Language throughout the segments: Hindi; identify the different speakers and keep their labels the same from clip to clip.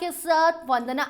Speaker 1: के साथ वंदना।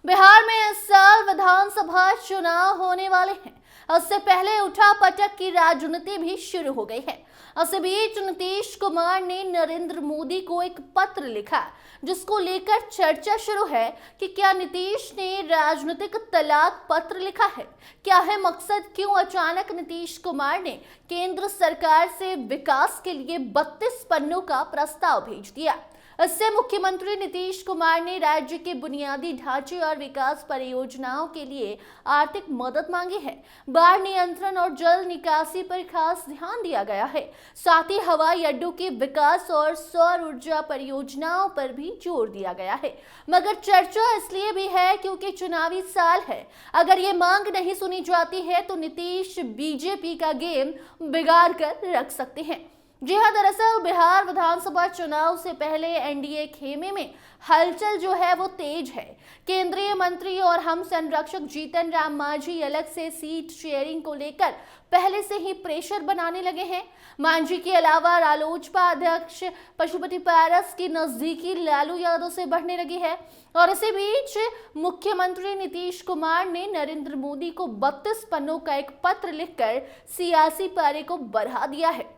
Speaker 1: बिहार में इस साल विधानसभा चुनाव होने वाले हैं। इससे पहले उठापटक की राजनीति भी शुरू हो गई है। इस बीच नीतीश कुमार ने नरेंद्र मोदी को एक पत्र लिखा, जिसको लेकर चर्चा शुरू है कि क्या नीतीश ने राजनीतिक तलाक पत्र लिखा है। क्या है मकसद, क्यों अचानक नीतीश कुमार ने केंद्र सरकार से विकास के लिए 32 पन्नों का प्रस्ताव भेज दिया। इससे मुख्यमंत्री नीतीश कुमार ने राज्य के बुनियादी ढांचे और विकास परियोजनाओं के लिए आर्थिक मदद मांगी है। बाढ़ नियंत्रण और जल निकासी पर खास ध्यान दिया गया है। साथ ही हवाई अड्डों के विकास और सौर ऊर्जा परियोजनाओं पर भी जोर दिया गया है। मगर चर्चा इसलिए भी है क्योंकि चुनावी साल है। अगर ये मांग नहीं सुनी जाती है तो नीतीश बीजेपी का गेम बिगाड़ कर रख सकते हैं। जी हां, दरअसल बिहार विधानसभा चुनाव से पहले एनडीए खेमे में हलचल जो है वो तेज है। केंद्रीय मंत्री और हम संरक्षक जीतन राम मांझी अलग से सीट शेयरिंग को लेकर पहले से ही प्रेशर बनाने लगे हैं। मांझी के अलावा रालोसपा अध्यक्ष पशुपति पारस की नजदीकी लालू यादव से बढ़ने लगी है। और इसी बीच मुख्यमंत्री नीतीश कुमार ने नरेंद्र मोदी को 32 पन्नों का एक पत्र लिखकर सियासी पारे को बढ़ा दिया है।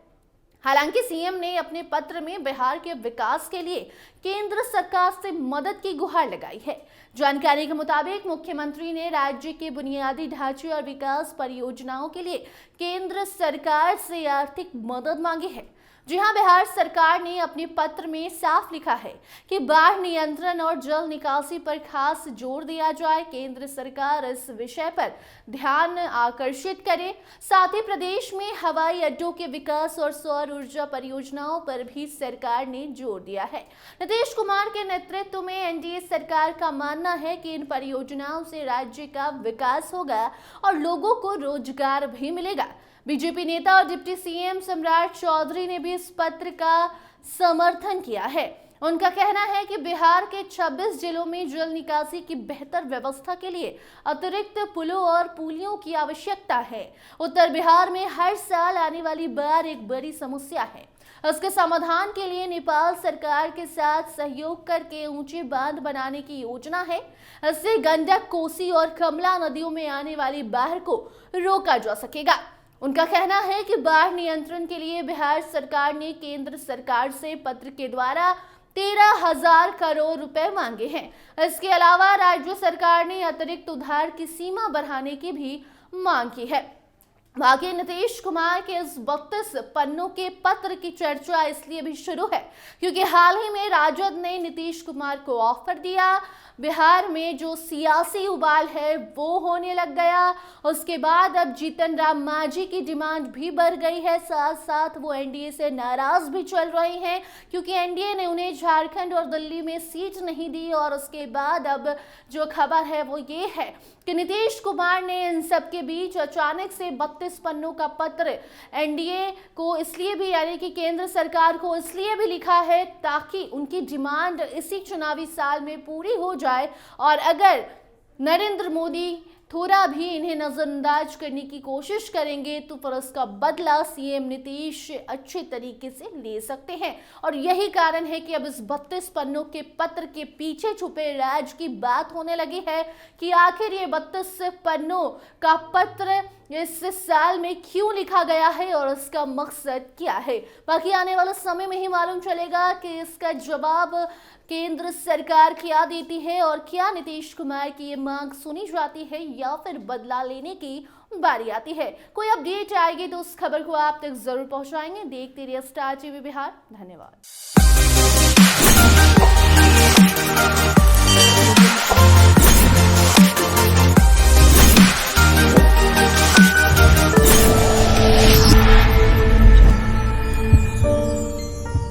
Speaker 1: हालांकि सीएम ने अपने पत्र में बिहार के विकास के लिए केंद्र सरकार से मदद की गुहार लगाई है। जानकारी के मुताबिक मुख्यमंत्री ने राज्य के बुनियादी ढांचे और विकास परियोजनाओं के लिए केंद्र सरकार से आर्थिक मदद मांगी है। जी हां, बिहार सरकार ने अपने पत्र में साफ लिखा है कि बाढ़ नियंत्रण और जल निकासी पर खास जोर दिया जाए। केंद्र सरकार इस विषय पर ध्यान आकर्षित करे। साथ ही प्रदेश में हवाई अड्डों के विकास और सौर ऊर्जा परियोजनाओं पर भी सरकार ने जोर दिया है। नीतीश कुमार के नेतृत्व में एनडीए सरकार का मानना है कि इन परियोजनाओं से राज्य का विकास होगा और लोगों को रोजगार भी मिलेगा। बीजेपी नेता और डिप्टी सीएम सम्राट चौधरी ने भी इस पत्र का समर्थन किया है। उनका कहना है कि बिहार के 26 जिलों में जल निकासी की बेहतर व्यवस्था के लिए अतिरिक्त पुलों और पुलियों की आवश्यकता है। उत्तर बिहार में हर साल आने वाली बाढ़ एक बड़ी समस्या है। इसके समाधान के लिए नेपाल सरकार के साथ सहयोग करके ऊंचे बांध बनाने की योजना है। इससे गंडक, कोसी और कमला नदियों में आने वाली बाढ़ को रोका जा सकेगा। उनका कहना है कि बाढ़ नियंत्रण के लिए बिहार सरकार ने केंद्र सरकार से पत्र के द्वारा 13,000 करोड़ रुपए मांगे हैं। इसके अलावा राज्य सरकार ने अतिरिक्त उधार की सीमा बढ़ाने की भी मांग की है। बाकी नीतीश कुमार के इस 32 पन्नों के पत्र की चर्चा इसलिए भी शुरू है क्योंकि हाल ही में राजद ने नीतीश कुमार को ऑफर दिया। बिहार में जो सियासी उबाल है वो होने लग गया। उसके बाद अब जीतन राम मांझी की डिमांड भी बढ़ गई है। साथ साथ वो एनडीए से नाराज भी चल रहे हैं क्योंकि एनडीए ने उन्हें झारखंड और दिल्ली में सीट नहीं दी। और उसके बाद अब जो खबर है वो ये है कि नीतीश कुमार ने इन सब के बीच अचानक से 32 पन्नों का पत्र एनडीए को इसलिए भी, यानी कि केंद्र सरकार को इसलिए भी लिखा है ताकि उनकी डिमांड इसी चुनावी साल में पूरी हो जाए। और अगर नरेंद्र मोदी थोड़ा भी इन्हें नजरअंदाज करने की कोशिश करेंगे तो फिर उसका बदला सीएम नीतीश अच्छे तरीके से ले सकते हैं। और यही कारण है कि अब इस 32 पन्नों के पत्र के पीछे छुपे राज की बात होने लगी है कि आखिर ये 32 पन्नों का पत्र इस साल में क्यों लिखा गया है और इसका मकसद क्या है। बाकी आने वाले समय में ही मालूम चलेगा कि इसका जवाब केंद्र सरकार क्या देती है और क्या नीतीश कुमार की ये मांग सुनी जाती है या फिर बदला लेने की बारी आती है। कोई अपडेट आएगी तो उस खबर को आप तक जरूर पहुंचाएंगे। देखते रहिए स्टार टीवी बिहार। धन्यवाद।